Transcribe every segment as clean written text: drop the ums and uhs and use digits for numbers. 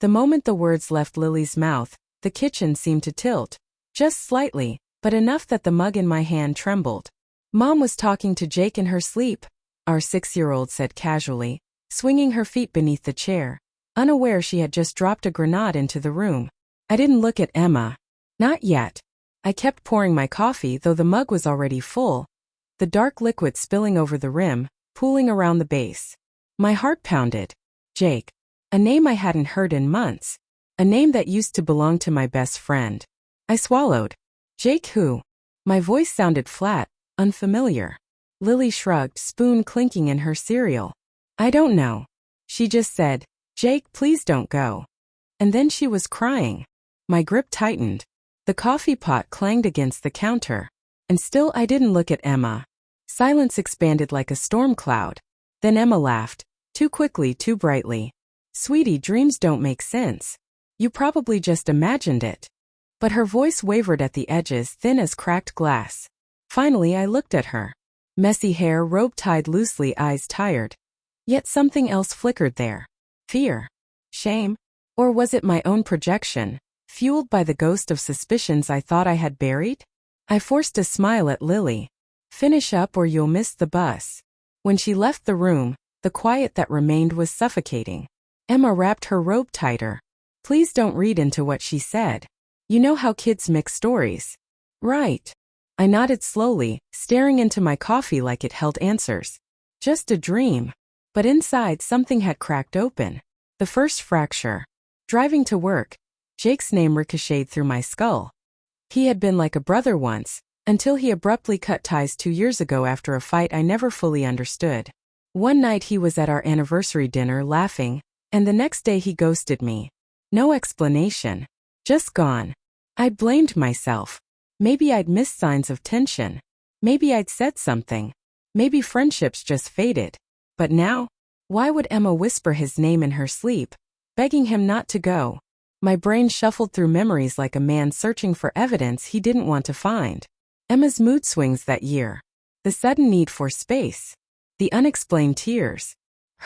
The moment the words left Lily's mouth, the kitchen seemed to tilt. Just slightly, but enough that the mug in my hand trembled. Mom was talking to Jake in her sleep, our 6-year-old said casually, swinging her feet beneath the chair, unaware she had just dropped a grenade into the room. I didn't look at Emma. Not yet. I kept pouring my coffee though the mug was already full, the dark liquid spilling over the rim, pooling around the base. My heart pounded. Jake. A name I hadn't heard in months. A name that used to belong to my best friend. I swallowed. Jake who? My voice sounded flat, unfamiliar. Lily shrugged, spoon clinking in her cereal. I don't know. She just said, Jake, please don't go. And then she was crying. My grip tightened. The coffee pot clanged against the counter. And still I didn't look at Emma. Silence expanded like a storm cloud. Then Emma laughed. Too quickly, too brightly. Sweetie, dreams don't make sense. You probably just imagined it. But her voice wavered at the edges, thin as cracked glass. Finally I looked at her. Messy hair, robe tied loosely, eyes tired. Yet something else flickered there. Fear? Shame? Or was it my own projection, fueled by the ghost of suspicions I thought I had buried? I forced a smile at Lily. Finish up or you'll miss the bus. When she left the room, the quiet that remained was suffocating. Emma wrapped her robe tighter. Please don't read into what she said. You know how kids mix stories. Right. I nodded slowly, staring into my coffee like it held answers. Just a dream. But inside something had cracked open. The first fracture. Driving to work, Jake's name ricocheted through my skull. He had been like a brother once, until he abruptly cut ties 2 years ago after a fight I never fully understood. One night he was at our anniversary dinner laughing, and the next day he ghosted me. No explanation. Just gone. I blamed myself. Maybe I'd missed signs of tension. Maybe I'd said something. Maybe friendships just faded. But now? Why would Emma whisper his name in her sleep, begging him not to go? My brain shuffled through memories like a man searching for evidence he didn't want to find. Emma's mood swings that year. The sudden need for space. The unexplained tears.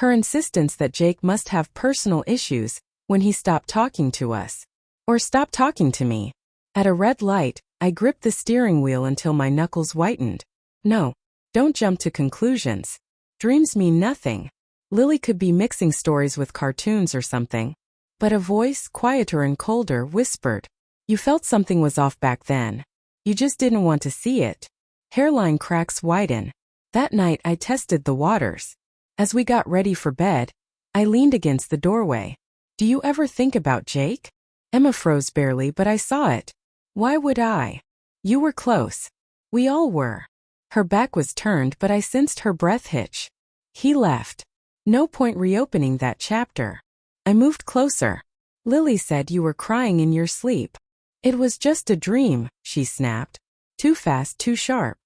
Her insistence that Jake must have personal issues when he stopped talking to us. Or stopped talking to me. At a red light, I gripped the steering wheel until my knuckles whitened. No, don't jump to conclusions. Dreams mean nothing. Lily could be mixing stories with cartoons or something. But a voice, quieter and colder, whispered. You felt something was off back then. You just didn't want to see it. Hairline cracks widen. That night I tested the waters. As we got ready for bed, I leaned against the doorway. Do you ever think about Jake? Emma froze barely, but I saw it. Why would I? You were close. We all were. Her back was turned, but I sensed her breath hitch. He left. No point reopening that chapter. I moved closer. Lily said you were crying in your sleep. It was just a dream, she snapped. Too fast, too sharp.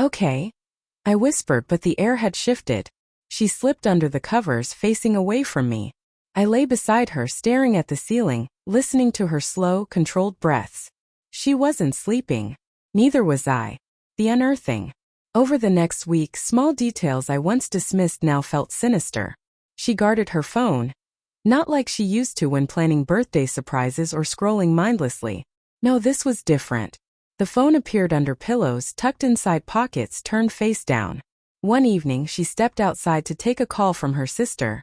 Okay. I whispered, but the air had shifted. She slipped under the covers, facing away from me. I lay beside her, staring at the ceiling, listening to her slow, controlled breaths. She wasn't sleeping. Neither was I. The unearthing. Over the next week, small details I once dismissed now felt sinister. She guarded her phone. Not like she used to when planning birthday surprises or scrolling mindlessly. No, this was different. The phone appeared under pillows, tucked inside pockets, turned face down. One evening, she stepped outside to take a call from her sister.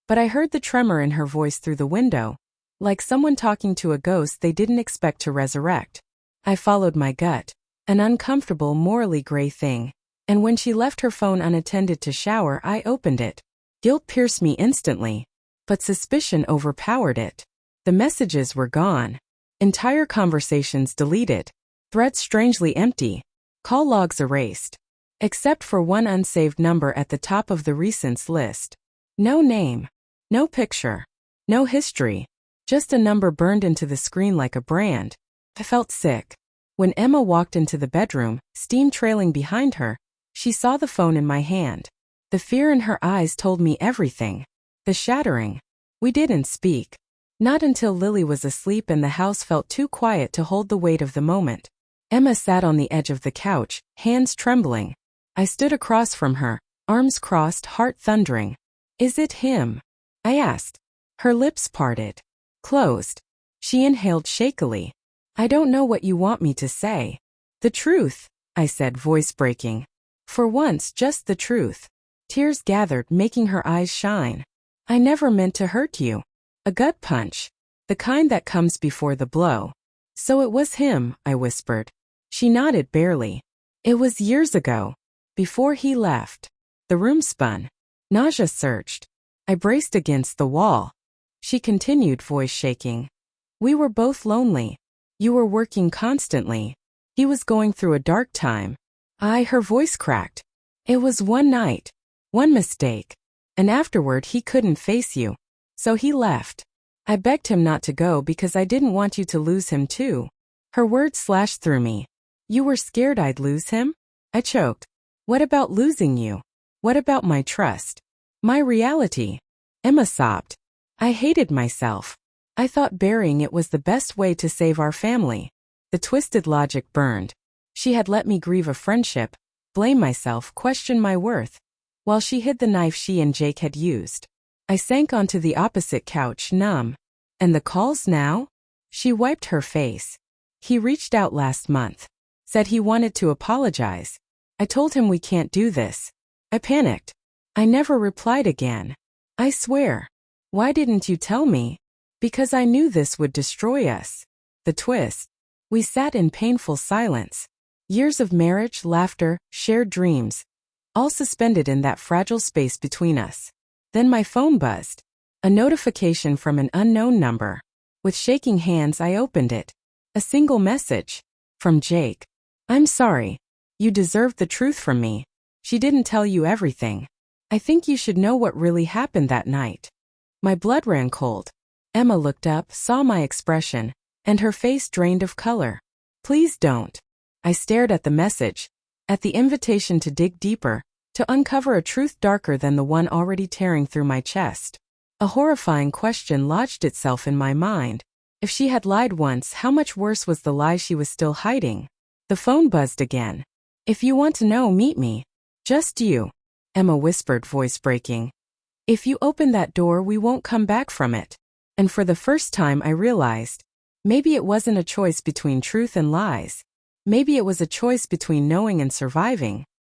But I heard the tremor in her voice through the window, like someone talking to a ghost they didn't expect to resurrect. I followed my gut, an uncomfortable, morally gray thing. And when she left her phone unattended to shower, I opened it. Guilt pierced me instantly, but suspicion overpowered it. The messages were gone. Entire conversations deleted. Threads strangely empty. Call logs erased. Except for one unsaved number at the top of the recents list. No name. No picture. No history. Just a number burned into the screen like a brand. I felt sick. When Emma walked into the bedroom, steam trailing behind her, she saw the phone in my hand. The fear in her eyes told me everything. The shattering. We didn't speak. Not until Lily was asleep and the house felt too quiet to hold the weight of the moment. Emma sat on the edge of the couch, hands trembling. I stood across from her, arms crossed, heart thundering. Is it him? I asked. Her lips parted. Closed. She inhaled shakily. I don't know what you want me to say. The truth, I said, voice breaking. For once, just the truth. Tears gathered, making her eyes shine. I never meant to hurt you. A gut punch. The kind that comes before the blow. So it was him, I whispered. She nodded barely. It was years ago. Before he left. The room spun. Nausea surged. I braced against the wall. She continued, voice shaking. We were both lonely. You were working constantly. He was going through a dark time. Her voice cracked. It was one night. One mistake. And afterward he couldn't face you. So he left. I begged him not to go because I didn't want you to lose him too. Her words slashed through me. You were scared I'd lose him? I choked. What about losing you? What about my trust? My reality? Emma sobbed. I hated myself. I thought burying it was the best way to save our family. The twisted logic burned. She had let me grieve a friendship, blame myself, question my worth, while she hid the knife she and Jake had used. I sank onto the opposite couch, numb. And the calls now? She wiped her face. He reached out last month. Said he wanted to apologize. I told him we can't do this. I panicked. I never replied again. I swear. Why didn't you tell me? Because I knew this would destroy us. The twist. We sat in painful silence. Years of marriage, laughter, shared dreams. All suspended in that fragile space between us. Then my phone buzzed. A notification from an unknown number. With shaking hands I opened it. A single message. From Jake. I'm sorry. You deserved the truth from me. She didn't tell you everything. I think you should know what really happened that night. My blood ran cold. Emma looked up, saw my expression, and her face drained of color. Please don't. I stared at the message, at the invitation to dig deeper, to uncover a truth darker than the one already tearing through my chest. A horrifying question lodged itself in my mind. If she had lied once, how much worse was the lie she was still hiding? The phone buzzed again. If you want to know, meet me. Just you. Emma whispered, voice breaking. If you open that door, we won't come back from it. And for the first time I realized, maybe it wasn't a choice between truth and lies. Maybe it was a choice between knowing and surviving.